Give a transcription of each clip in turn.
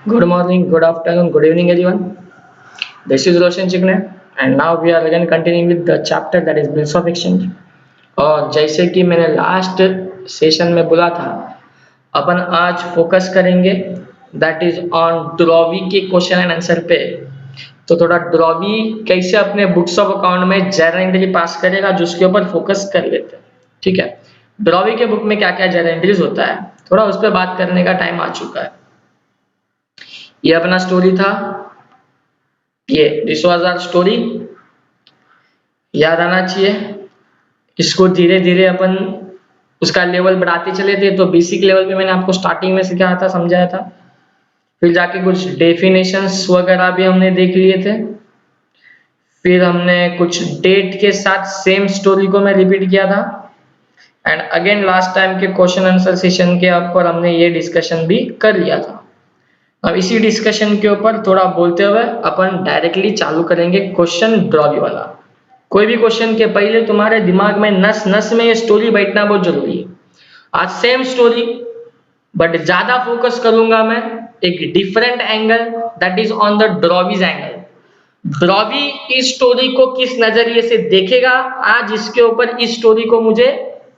Good morning, good afternoon, good evening, everyone. This is Roshan Chigne, and now we are again continuing with the chapter that is Bills of Exchange. और जैसे कि मैंने last session में बोला था, अपन आज focus करेंगे that is on drawee के क्वेश्चन एंड आंसर पे। तो थोड़ा ड्रॉवी कैसे अपने बुक्स ऑफ अकाउंट में जर्नल एंट्री पास करेगा, जिसके ऊपर फोकस कर लेते हैं। ठीक है, ड्रॉवी के बुक में क्या क्या जर्नल एंट्रीज होता है, थोड़ा उस पर बात करने का टाइम आ चुका है। ये अपना स्टोरी था, ये दिस वाज आवर स्टोरी, याद आना चाहिए। इसको धीरे धीरे अपन उसका लेवल बढ़ाते चले थे। तो बेसिक लेवल पे मैंने आपको स्टार्टिंग में सिखाया था, समझाया था। फिर जाके कुछ डेफिनेशंस वगैरह भी हमने देख लिए थे। फिर हमने कुछ डेट के साथ सेम स्टोरी को मैं रिपीट किया था। एंड अगेन लास्ट टाइम के क्वेश्चन आंसर सेशन के ऊपर हमने ये डिस्कशन भी कर लिया था। अब इसी डिस्कशन के ऊपर थोड़ा बोलते हुए अपन डायरेक्टली चालू करेंगे क्वेश्चन ड्रॉवी वाला। कोई भी क्वेश्चन के पहले तुम्हारे दिमाग में नस नस में ये स्टोरी बैठना बहुत जरूरी है। आज सेम स्टोरी, बट ज्यादा फोकस करूंगा मैं एक different angle, that is on the drawee's angle. Drawee इस स्टोरी को किस नजरिए से देखेगा, आज इसके ऊपर इस स्टोरी को मुझे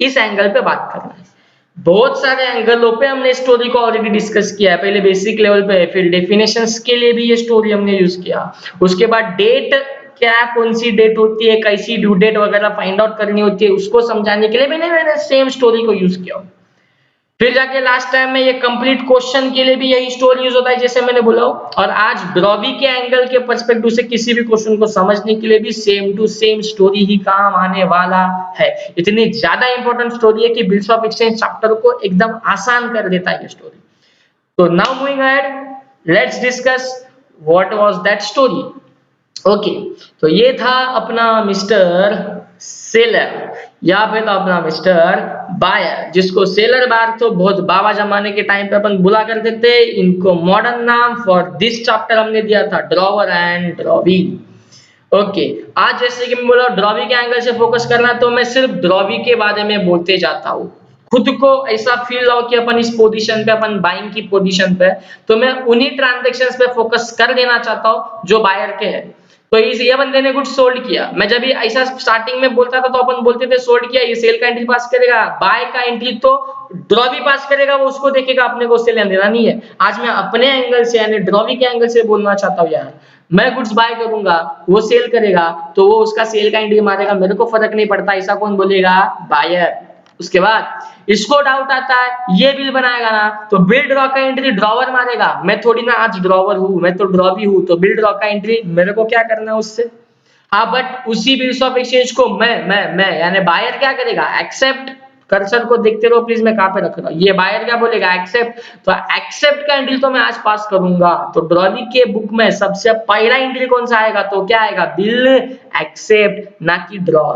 इस एंगल पे बात करना है। बहुत सारे एंगलों पे हमने स्टोरी को ऑलरेडी डिस्कस किया है, पहले बेसिक लेवल पे, फिर डेफिनेशंस के लिए भी ये स्टोरी हमने यूज किया। उसके बाद डेट क्या, कौन सी डेट होती है, कैसी ड्यू डेट वगैरह फाइंड आउट करनी होती है, उसको समझाने के लिए मैंने सेम स्टोरी को यूज किया। फिर जाके लास्ट टाइम में ये कंप्लीट क्वेश्चन के लिए भी यही स्टोरी यूज होता है, जैसे मैंने बोला। और आज ड्रॉवी के एंगल के पर्सपेक्टिव से किसी भी क्वेश्चन को समझने के लिए भी सेम टू सेम स्टोरी ही काम आने वाला है। इतनी ज्यादा इंपॉर्टेंट स्टोरी है कि बिल्स ऑफ एक्सचेंज चैप्टर को एकदम आसान कर देता है ये स्टोरी। तो now moving ahead, let's discuss what was that story. Okay, तो ये था अपना मिस्टर सेलर, यहाँ पे था अपना मिस्टर बायर, जिसको सेलर बायर तो बहुत बाबा जमाने के टाइम पे अपन बुला करते थे। इनको मॉडर्न नाम फॉर दिस चैप्टर हमने दिया था ड्रॉवर एंड ड्रॉवी। ओके, आज जैसे कि मैं बोला ड्रॉवी के एंगल से फोकस करना, तो मैं सिर्फ ड्रॉवी के बारे में बोलते जाता हूँ। खुद को ऐसा फील हो कि अपन इस पोजीशन पे, अपन बाइंग की पोजीशन पे, तो मैं उन्हीं ट्रांजैक्शंस पे फोकस कर देना चाहता हूँ जो बायर के हैं। तो ये बंदे ने कुछ सोल्ड किया, मैं जब भी ऐसा स्टार्टिंग में बोलता था तो अपन बोलते थे सोल्ड किया, ये सेल का एंट्री पास करेगा, बाय का एंट्री तो ड्रॉवी पास करेगा, वो उसको देखेगा, अपने को उससे लेना देना नहीं है। आज मैं अपने एंगल से यानी ड्रॉवी के एंगल से बोलना चाहता हूँ यार, मैं गुड्स बाय करूंगा, वो सेल करेगा, तो वो उसका सेल का एंट्री मारेगा, मेरे को फर्क नहीं पड़ता, ऐसा कौन बोलेगा? बायर। उसके बाद इसको डाउट आता है, ये बिल बनाएगा ना, तो बिल ड्रॉ का एंट्री ड्रॉवर मारेगा, मैं थोड़ी ना आज ड्रॉवर हूं, मैं तो ड्रॉवी हूं, तो बिल ड्रॉ का एंट्री मेरे को क्या करना है उससे। हाँ, बट उसी बिल्स ऑफ एक्सचेंज को मैं यानी बायर क्या करेगा? एक्सेप्ट। कर्सर को देखते रहो प्लीज, मैं कहां पे रख रहा हूं, ये बायर क्या बोलेगा? एक्सेप्ट। तो एक्सेप्ट का एंट्री तो मैं आज पास करूंगा। तो ड्रॉवी के बुक में सबसे पहला एंट्री कौन सा आएगा? तो क्या आएगा? बिल एक्सेप्ट, ना कि ड्रॉ।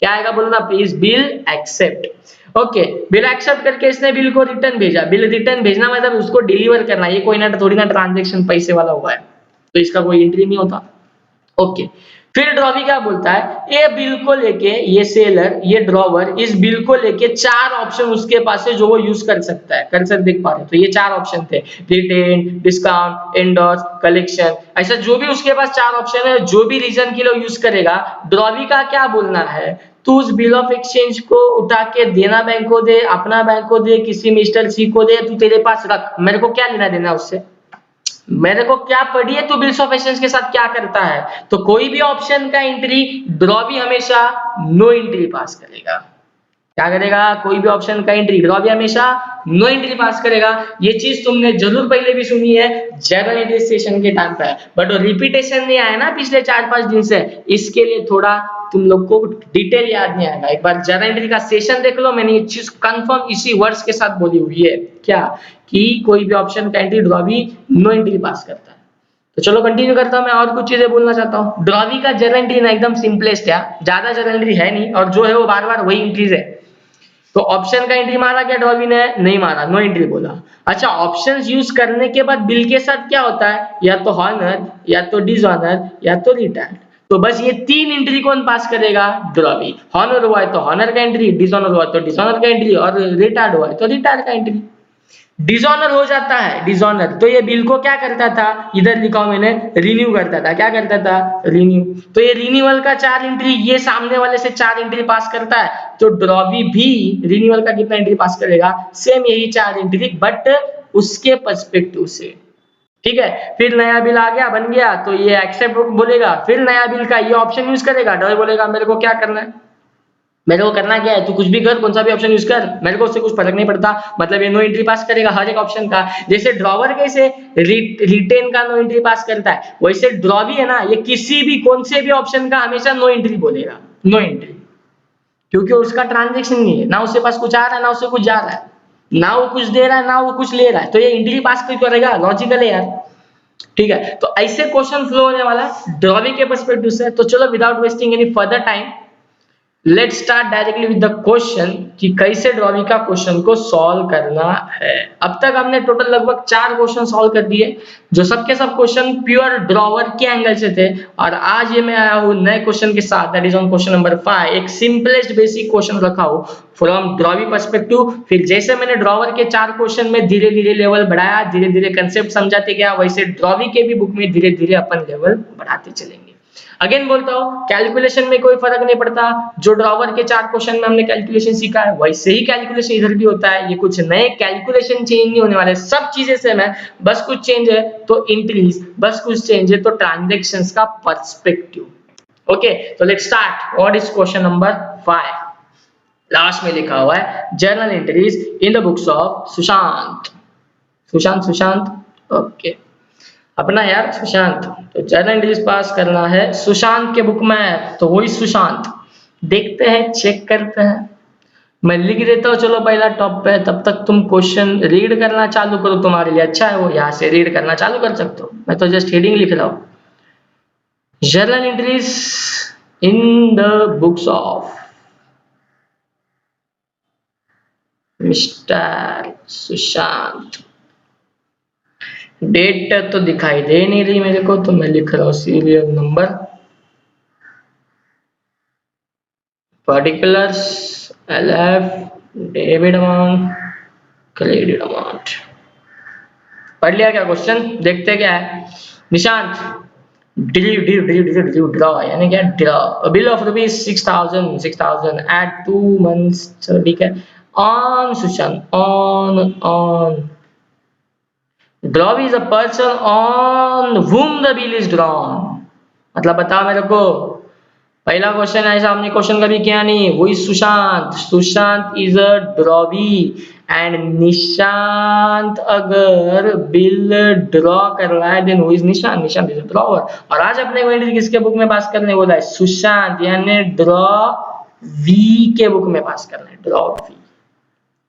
क्या आएगा बोलो ना please? Bill accept. Okay, bill accept करके इसने बिल को रिटर्न भेजा। बिल रिटर्न भेजना मतलब उसको डिलीवर करना, ये कोई ना थोड़ी ना ट्रांजैक्शन पैसे वाला हुआ है, तो इसका कोई एंट्री नहीं होता। ओके, फिर ड्रॉवी क्या बोलता है? ये बिल को लेके, ये सेलर, ये ड्रॉवर इस बिल को लेके चार ऑप्शन उसके पास है जो वो यूज कर सकता है। कर्सर देख पा रहे हो, तो ये चार ऑप्शन थे, रिटेन, डिस्काउंट, एंडोर्स, कलेक्शन। ऐसा जो भी उसके पास चार ऑप्शन है, जो भी रीजन के लिए यूज करेगा, ड्रॉवी का क्या बोलना है? तू उस बिल ऑफ एक्सचेंज को उठा के देना बैंक को दे, अपना बैंक को दे, किसी मिस्टर सी को दे, तू तेरे पास रख, मेरे को क्या लेना देना उससे, मेरे को क्या पड़ी है तो बिल्स ऑफ एक्सचेंज के साथ क्या करता है। तो कोई भी ऑप्शन का एंट्री ड्रॉवी हमेशा नो एंट्री पास करेगा। क्या करेगा? कोई भी ऑप्शन का एंट्री ड्रॉवी हमेशा नो एंट्री पास करेगा। ये चीज तुमने जरूर पहले भी सुनी है जनरल एंट्री सेशन के टाइम पे, बट वो रिपीटेशन नहीं आया ना पिछले 4-5 दिन से, इसके लिए थोड़ा तुम लोग को डिटेल याद नहीं आएगा। एक बार जनरल एंट्री का सेशन देख लो, मैंने ये चीज कंफर्म इसी वर्ड्स के साथ बोली हुई है, क्या कि कोई भी ऑप्शन का entry drawee no entry pass करता है। तो चलो कंटिन्यू करता हूं, मैं और कुछ चीजें बोलना चाहता हूं। ड्रॉवी का जनरल एंट्री ना एकदम सिंपलेस्ट है, ज्यादा जनरल एंट्री है नहीं, और जो है वो बार बार वही एंट्रीज है। तो ऑप्शन का एंट्री मारा क्या ड्रॉवी ने? नहीं मारा, नो एंट्री बोला। अच्छा, ऑप्शंस यूज करने के बाद बिल के साथ क्या होता है? या तो हॉनर, या तो डिसऑनर, या तो रिटायर्ड। तो बस ये तीन एंट्री कौन पास करेगा? ड्रॉवी। हॉनर हुआ है तो हॉनर का एंट्री, डिसऑनर हुआ है तो डिसऑनर का एंट्री, और रिटायर्ड हुआ है तो रिटायर्ड का एंट्री। डिसऑनर हो जाता है, डिसऑनर। तो ये बिल को क्या करता था, इधर लिखा हूं मैंने, रिन्यू करता था। क्या करता था, रिन्यू। तो ये रिन्यूअल का 4 एंट्री, ये सामने वाले से 4 एंट्री पास करता है, तो ड्रॉवी भी रिन्यूअल का कितना एंट्री पास करेगा, सेम यही 4 एंट्री, बट उसके पर्सपेक्टिव से। ठीक है, फिर नया बिल आ गया, बन गया, तो ये एक्सेप्ट बोलेगा, फिर नया बिल का ये ऑप्शन यूज करेगा, ड्रॉवी बोलेगा मेरे को क्या करना है, मेरे को करना क्या है, तू कुछ भी कर, कौन सा भी ऑप्शन यूज कर, मेरे को उससे कुछ फर्क नहीं पड़ता। मतलब ये नो एंट्री पास करेगा हर एक ऑप्शन का। जैसे ड्रॉवर कैसे रिटेन का नो एंट्री पास करता है, वैसे ड्रॉवी है ना, ये किसी भी कौन से भी ऑप्शन का हमेशा नो एंट्री बोलेगा, नो एंट्री। क्योंकि उसका ट्रांजेक्शन नहीं है ना, उसके पास कुछ आ रहा है ना उससे कुछ जा रहा है, ना वो कुछ दे रहा है ना वो कुछ ले रहा है, तो ये एंट्री पास क्यों करेगा, लॉजिकल है यार। ठीक है, तो ऐसे क्वेश्चन फ्लो होने वाला ड्रॉवी के पर्सपेक्टिव से। तो चलो without wasting any further time, let's start directly with the question कि कैसे ड्रॉवी का क्वेश्चन को सॉल्व करना है। अब तक हमने टोटल लगभग 4 क्वेश्चन सॉल्व कर दिए, जो सबके सब क्वेश्चन प्योर ड्रॉवर के एंगल से थे। और आज ये मैं आया हूँ नए क्वेश्चन के साथ, that is on question number 5, एक सिंपलेस्ट बेसिक क्वेश्चन रखा हूँ फ्रॉम ड्रॉवी पर्सपेक्टिव। फिर जैसे मैंने ड्रॉवर के 4 क्वेश्चन में धीरे धीरे लेवल बढ़ाया, धीरे धीरे कंसेप्ट समझाते गया, वैसे ड्रॉवी के भी बुक में धीरे धीरे अपन लेवल बढ़ाते चलेंगे। अगेन बोलता हूं, कैलकुलेशन में कोई फर्क नहीं पड़ता, जो ड्रॉवर के 4 क्वेश्चन में हमने कैलकुलेशन सीखा है वैसे ही कैलकुलेशन इधर भी होता है। ये कुछ नए कैलकुलेशन चेंज नहीं होने वाले, सब चीजें सेम है, बस कुछ चेंज है तो इंक्रीज, बस कुछ चेंज है तो ट्रांजैक्शंस का पर्सपेक्टिव। ओके, तो let's start. What is question number 5? Last में लिखा हुआ है journal entries in the books of Sushant. Sushant, Sushant, okay, अपना यार सुशांत। तो जर्नल एंट्रीज पास करना है सुशांत के बुक में, तो वही सुशांत। देखते हैं, चेक करते हैं। मैं लिख देता हूँ चलो पहला टॉप पे, तब तक तुम क्वेश्चन रीड करना चालू करो, तुम्हारे लिए अच्छा है वो, यहाँ से रीड करना चालू कर सकते हो। मैं तो जस्ट हेडिंग लिख रहा हूँ, journal entries in the books of mister Sushant. Date तो दिखाई दे नहीं रही मेरे को, तो मैं लिख रहा हूँ serial number, particulars, LF, debit amount, credit amount. पढ़ लिया क्या क्वेश्चन? देखते क्या है। निशांत, ड्रॉ यानी क्या, draw bill of rupees 6000 at 2 months, ठीक है। On Sushant, on draw is a person on whom the bill is drawn। मतलब बताओ मेरे को, पहला क्वेश्चन ऐसा हमने क्वेश्चन कभी किया नहीं, वही Sushant, Sushant is a drawee and Nishant अगर बिल ड्रॉ कर रहा है then who is Nishant, Nishant is a drawer. और आज अपने को एंट्री किसके बुक में पास करने बोला है, सुशांत, यानी ड्रॉ वी के बुक में पास करना है, ड्रॉ वी।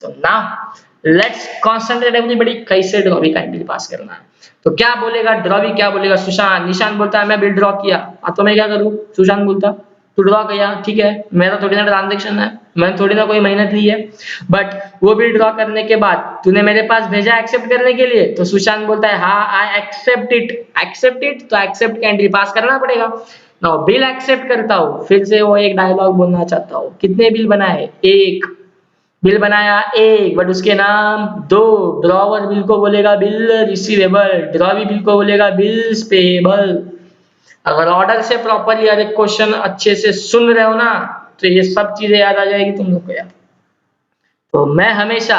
तो नाउ लेट्स कंसंट्रेट एवरीबॉडी, कैसे ड्रॉवी का एंट्री पास करना है। तो क्या बोलेगा ड्रॉवी, क्या बोलेगा सुशांत। निशांत बोलता है मैं बिल ड्रॉ किया, तो मैं क्या करूं, सुशांत बोलता तू ड्रॉ किया, ठीक है, मेरा थोड़ी ना ट्रांजैक्शन है, मैंने थोड़ी ना कोई मेहनत ली है, बट वो बिल ड्रॉ करने के बाद तूने मेरे पास भेजा एक्सेप्ट करने के लिए, तो सुशांत बोलता है हाँ I accept it, accept it, तो एक्सेप्ट का एंट्री पास करना पड़ेगा। नाउ बिल एक्सेप्ट करता हूं, फिर से वो एक डायलॉग बोलना चाहता हूं, कितने बिल बनाए, एक बिल बनाया एक, बट उसके नाम दो। ड्रॉवर बिल को बोलेगा बिल रिसीवेबल, ड्रॉवी बिल को बोलेगा बिल्स पेएबल। अगर ऑर्डर से प्रॉपरली हर एक क्वेश्चन अच्छे से सुन रहे हो ना, तो ये सब चीजें याद आ जाएगी तुम लोग को यार। तो मैं हमेशा,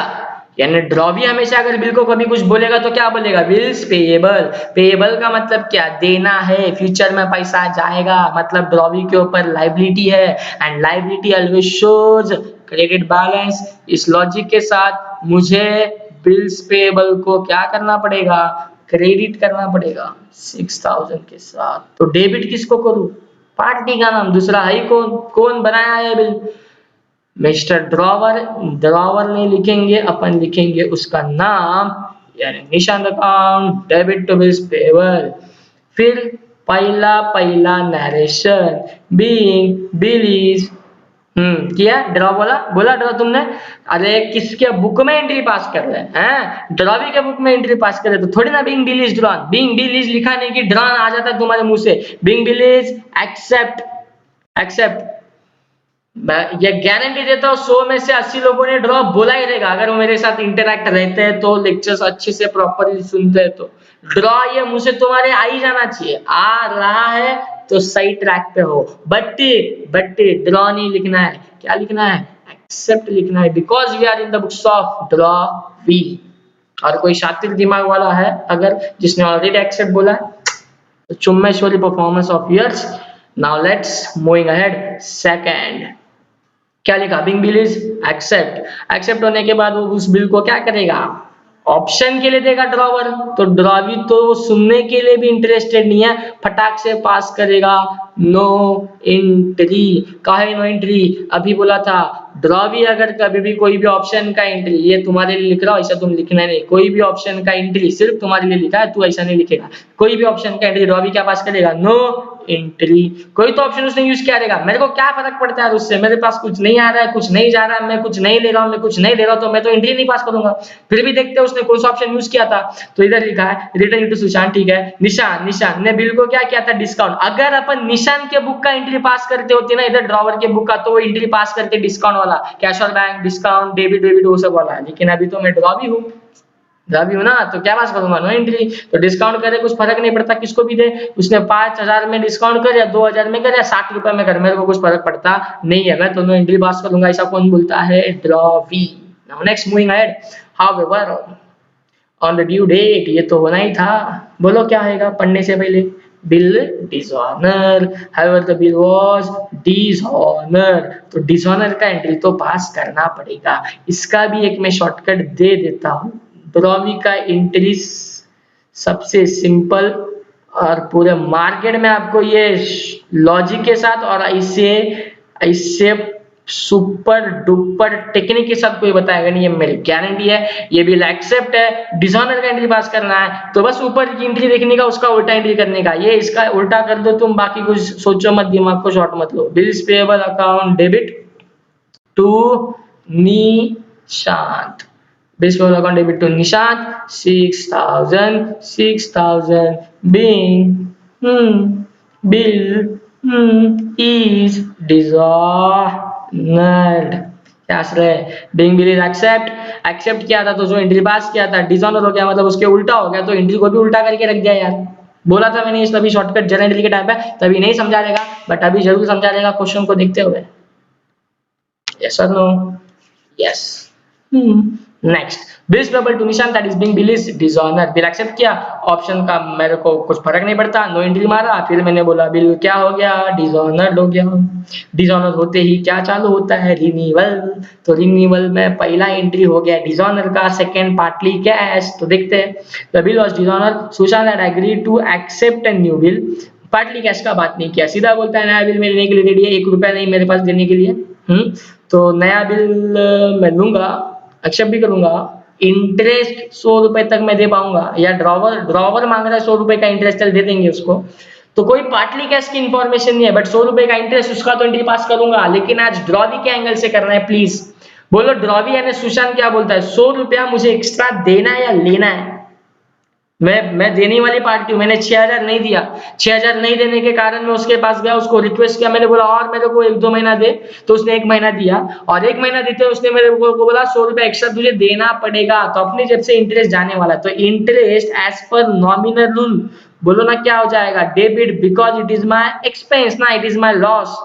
यानी ड्रॉवी हमेशा अगर बिल को कभी कुछ बोलेगा तो क्या बोलेगा, बिल्स पेएबल। पेएबल का मतलब क्या, देना है, फ्यूचर में पैसा जाएगा, मतलब ड्रॉवी के ऊपर लाइबिलिटी है, and liability always shows credit balance. इस लॉजिक के साथ मुझे बिल्स पेएबल को क्या करना पड़ेगा, क्रेडिट करना पड़ेगा 6000 के साथ। तो डेबिट किसको करूं, पार्टी का नाम, दूसरा है कौन, कौन बनाया है बिल, मिस्टर ड्रॉवर। ड्रॉवर नहीं लिखेंगे अपन, लिखेंगे उसका नाम, यानी Nishant account debit to bills payable. फिर पहला पहला नरेशन बीइंग बिल इज, किया ड्रॉ, बोला बोला ड्रॉ तुमने, अरे किसके बुक में एंट्री पास कर रहे हैं, ड्रॉवी के बुक में एंट्री पास कर रहे, तो थोड़ी ना being bill is drawn, being bill is लिखा नहीं कि ड्रॉन आ जाता है तुम्हारे मुंह से, being bill is accept, accept ये गारंटी देता हूँ 100 में से 80 लोगों ने ड्रॉ बोला ही रहेगा, अगर वो मेरे साथ इंटरैक्ट रहते हैं तो, लेक्चर्स अच्छे से प्रॉपरली सुनते हैं तो। ड्रॉ ये मुंह से तुम्हारे आ ही जाना चाहिए, आ रहा है तो सही ट्रैक पे हो। बट ड्रॉ नहीं लिखना है, क्या लिखना है? एक्सेप्ट लिखना है, because we are in the books of drawee. और कोई शातिर दिमाग वाला है अगर जिसने ऑलरेडी एक्सेप्ट बोला है, तो चुम्मेश्वरी performance of years. Now let's moving ahead second. क्या लिखा? Being bill is accept. Accept होने के बाद वो उस बिल को क्या करेगा? ऑप्शन के लिए देगा ड्रॉवर। तो ड्रॉवी तो सुनने के लिए भी इंटरेस्टेड नहीं है, फटाक से पास करेगा नो एंट्री। काहे नो एंट्री? अभी बोला था ड्रॉवी अगर कभी भी कोई भी ऑप्शन का एंट्री, ये तुम्हारे लिए लिख रहा हूं, ऐसा तुम लिखना नहीं, कोई भी ऑप्शन का एंट्री सिर्फ तुम्हारे लिए लिखा है, तू ऐसा नहीं लिखेगा। कोई भी ऑप्शन का एंट्री ड्रॉवी क्या पास करेगा? No entry. कोई तो ऑप्शन उसने यूज किया रहेगा, मेरे को क्या फर्क पड़ता है उससे, मेरे पास कुछ नहीं आ रहा है, कुछ नहीं जा रहा है, मैं कुछ नहीं ले रहा हूं, मैं कुछ नहीं दे रहा हूं, तो मैं तो एंट्री नहीं पास करूंगा। फिर भी देखते हैं उसने कौन सा ऑप्शन यूज किया था। तो इधर लिखा है रिटर्न इनटू सुशांत, ठीक है। निशान ने बिल को क्या किया था? डिस्काउंट। अगर अपन निशान के बुक का एंट्री पास करते होते ना इधर ड्रॉवर के बुक का, तो वो एंट्री पास करते डिस्काउंट वाला, कैश और बैंक डिस्काउंट, डेबिट वो सब वाला। लेकिन अभी तो मैं ड्रॉवी हूँ, ड्रॉवी हूँ ना, तो क्या पास करूंगा? No entry. तो डिस्काउंट करे कुछ फर्क नहीं पड़ता किसको भी दे, उसने 5000 में डिस्काउंट कर या 2000 में कर या 60 रुपए में कर, मेरे को कुछ फर्क पड़ता नहीं है, मैं तो नो एंट्री पास करूंगा। ऐसा कौन बोलता है? Drawee. Now next moving ahead. However on the due date, ये तो होना ही था। बोलो क्या आएगा पढ़ने से पहले? Bill dishonour. However the bill was dishonour, तो डिसऑनर का एंट्री तो पास करना पड़ेगा। इसका भी एक मैं शॉर्टकट दे देता हूँ। ड्रॉवी का एंट्री सबसे सिंपल, और पूरे मार्केट में आपको ये लॉजिक के साथ और ऐसे ऐसे सुपर डुपर टेक्निक के साथ कोई बताएगा नहीं, ये मेरी गारंटी है। ये बिल एक्सेप्ट है, डिसऑनर का एंट्री पास करना है, तो बस ऊपर की एंट्री देखने का, उसका उल्टा एंट्री करने का। ये इसका उल्टा कर दो तुम, बाकी कुछ सोचो मत, दिमाग को शॉर्ट मत लो। Bills payable account debit to Nishant, bills payable account debit to Nishant 6000 being bill is dishonored। क्या है? being bill is एक्सेप्ट किया था तो जो एंट्री पास किया था डिसऑनर हो गया, मतलब उसके उल्टा हो गया, तो एंट्री को भी उल्टा करके रख दिया यार। बोला था मैंने इस तभी शॉर्टकट जनरली के टाइम पे, तभी नहीं समझा रहेगा, बट अभी जरूर समझा रहेगा क्वेश्चन को देखते हुए। यस और no? Yes. Next, bills payable to Nishant that is being bill is dishonour. Bill accept किया, ऑप्शन का मेरे को कुछ फर्क नहीं पड़ता, नो एंट्री मारा, फिर मैंने बोला बिल क्या हो गया? डिसऑनर हो गया। डिसऑनर होते ही क्या चालू होता है? रिन्यूअल। तो रिन्यूअल में पहला एंट्री हो गया डिसऑनर का, सेकंड पार्टली कैश। तो देखते हैं, the bill was dishonour, Sushant had agreed to accept a new bill. Partly cash का बात नहीं किया, सीधा बोलता है नया बिल मैं लेने के लिए रेडी है, 1 रुपया नहीं मेरे पास देने के लिए। तो नया बिल मैं लूंगा, एक्सेप्ट भी करूंगा। इंटरेस्ट 100 रुपए तक मैं दे पाऊंगा, या ड्रॉवर मांग रहा है 100 रुपए का इंटरेस्ट, चल दे देंगे उसको। तो कोई पार्टली कैश की इंफॉर्मेशन नहीं है, बट 100 रुपए का इंटरेस्ट, उसका तो एंट्री पास करूंगा। लेकिन आज ड्रॉवी के एंगल से करना है, प्लीज बोलो ड्रॉवी यानी सुशांत क्या बोलता है? 100 रुपया मुझे एक्स्ट्रा देना है या लेना है? मैं देने वाली पार्टी हूँ, मैंने 6000 नहीं दिया, 6000 नहीं देने के कारण मैं उसके पास गया, उसको रिक्वेस्ट किया, मैंने बोला और मेरे को 1-2 महीना दे, तो उसने 1 महीना दिया, और 1 महीना देते उसने मेरे को बोला 100 रुपया एक्स्ट्रा तुझे देना पड़ेगा, तो अपनी जेब से इंटरेस्ट जाने वाला। तो interest as per nominal rule, बोलो ना क्या हो जाएगा? Debit, because it is my expense ना, इट इज माई लॉस।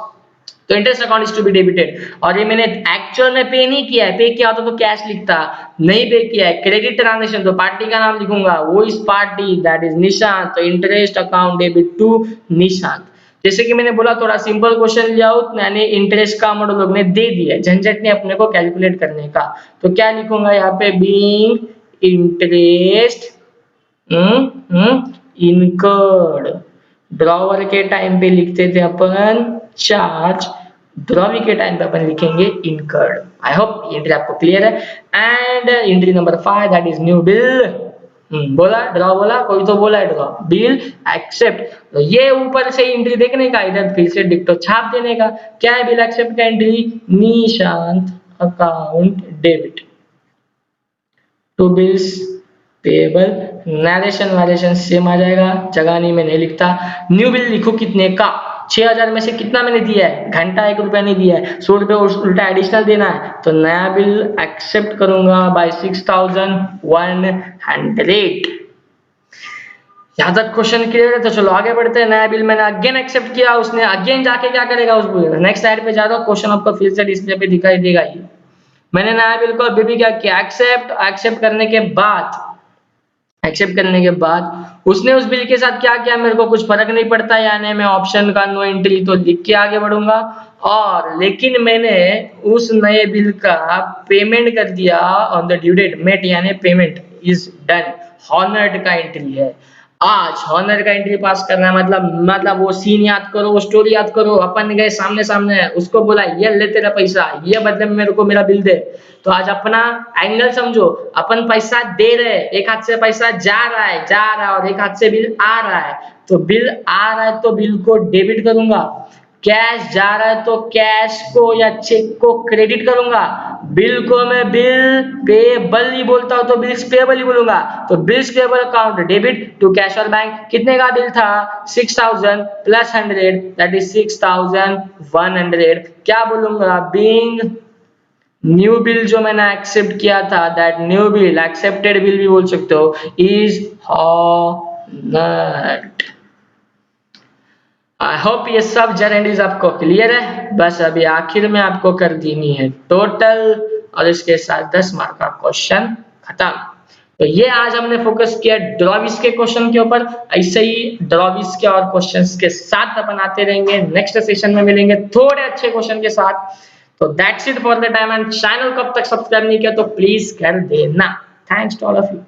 तो interest account is to be debited, और ये मैंने एक्चुअल में पे नहीं किया है, पे किया होता तो कैश लिखता, नहीं पे किया है, क्रेडिट ट्रांजैक्शन, तो पार्टी का नाम लिखूंगा, वो इस पार्टी दैट इज निशांत। तो interest account debit to Nishant. जैसे कि मैंने बोला थोड़ा सिंपल क्वेश्चन लिया हो, यानी इंटरेस्ट का अमाउंट लोग ने दे दिया, झंझट नहीं अपने को कैलकुलेट करने का। तो क्या लिखूंगा यहाँ पे? Being interest incurred. ड्रॉवर के टाइम पे लिखते थे अपन चार्ज, ड्रॉवी के टाइम पे अपन लिखेंगे इनकर्ड। आई होप एंट्री आपको क्लियर है। And entry number 5 that is new bill. बोला ड्रॉ, बोला कोई तो बोला है ड्रॉ, बिल एक्सेप्ट। तो ये ऊपर से एंट्री देखने का, इधर फिर से डिक्टो छाप देने का। क्या है बिल एक्सेप्ट का entry? Nishant account debit to bills payable. Narration same आ जाएगा, जगह नहीं मैं नहीं लिखता। न्यू बिल लिखो कितने का? 6,000 में से कितना मैंने दिया है, घंटा 1 रुपया नहीं दिया है, 100 रुपये उल्टा एडिशनल देना है, तो नया बिल एक्सेप्ट करूंगा बाय 6,100। यहाँ तक क्वेश्चन क्लियर है? तो चलो आगे बढ़ते हैं। नया बिल मैंने अगेन एक्सेप्ट किया, उसने अगेन जाके क्या करेगा उस बिल, नेक्स्ट स्लाइड पे जा रहा हूँ, क्वेश्चन आपको फिर से डिस्प्ले पे दिखाई देगा ही। मैंने नया बिल को अभी भी क्या किया, एक्सेप्ट करने के बाद उसने उस बिल के साथ क्या किया, मेरे को कुछ फर्क नहीं पड़ता, यानी मैं ऑप्शन का नो एंट्री तो लिख के आगे बढ़ूंगा। और लेकिन मैंने उस नए बिल का पेमेंट कर दिया on the due date met, यानी पेमेंट इज डन, हॉनर्ड का एंट्री है। आज हॉनर का एंट्री पास करना है, मतलब वो सीन याद करो, वो स्टोरी याद करो, अपन गए सामने उसको बोला ये ले तेरा पैसा, ये बदले में मेरे को मेरा बिल दे। तो आज अपना एंगल समझो, अपन पैसा दे रहे, एक हाथ से पैसा जा रहा है और एक हाथ से बिल आ रहा है। तो बिल आ रहा है तो बिल को डेबिट करूंगा, कैश जा रहा है तो कैश को या चेक को क्रेडिट करूंगा, बिल को मैं बिल पेबल नहीं बोलता हूं तो बिल्स पेबल ही बोलूंगा। तो bills payable account debit to cash और बैंक। कितने का बिल था, 6,000 प्लस 100 दैट इज 6,100। क्या बोलूंगा, बीइंग न्यू बिल जो मैंने एक्सेप्ट किया था, that new bill, accepted bill भी बोल सकते हो, इज हॉनर्ड। आई होप ये सब जर्नलीज आपको क्लियर है। बस अभी आखिर में आपको कर देनी है टोटल और इसके साथ 10 मार्क का क्वेश्चन खत्म। तो ये आज हमने फोकस किया ड्रॉविस के क्वेश्चन के ऊपर। ऐसे ही ड्रॉविस के और क्वेश्चंस के साथ अपन आते रहेंगे, नेक्स्ट सेशन में मिलेंगे थोड़े अच्छे क्वेश्चन के साथ। तो that's it for the time, and channel कब तक सब्सक्राइब नहीं किया तो प्लीज कर देना। Thanks to all of you.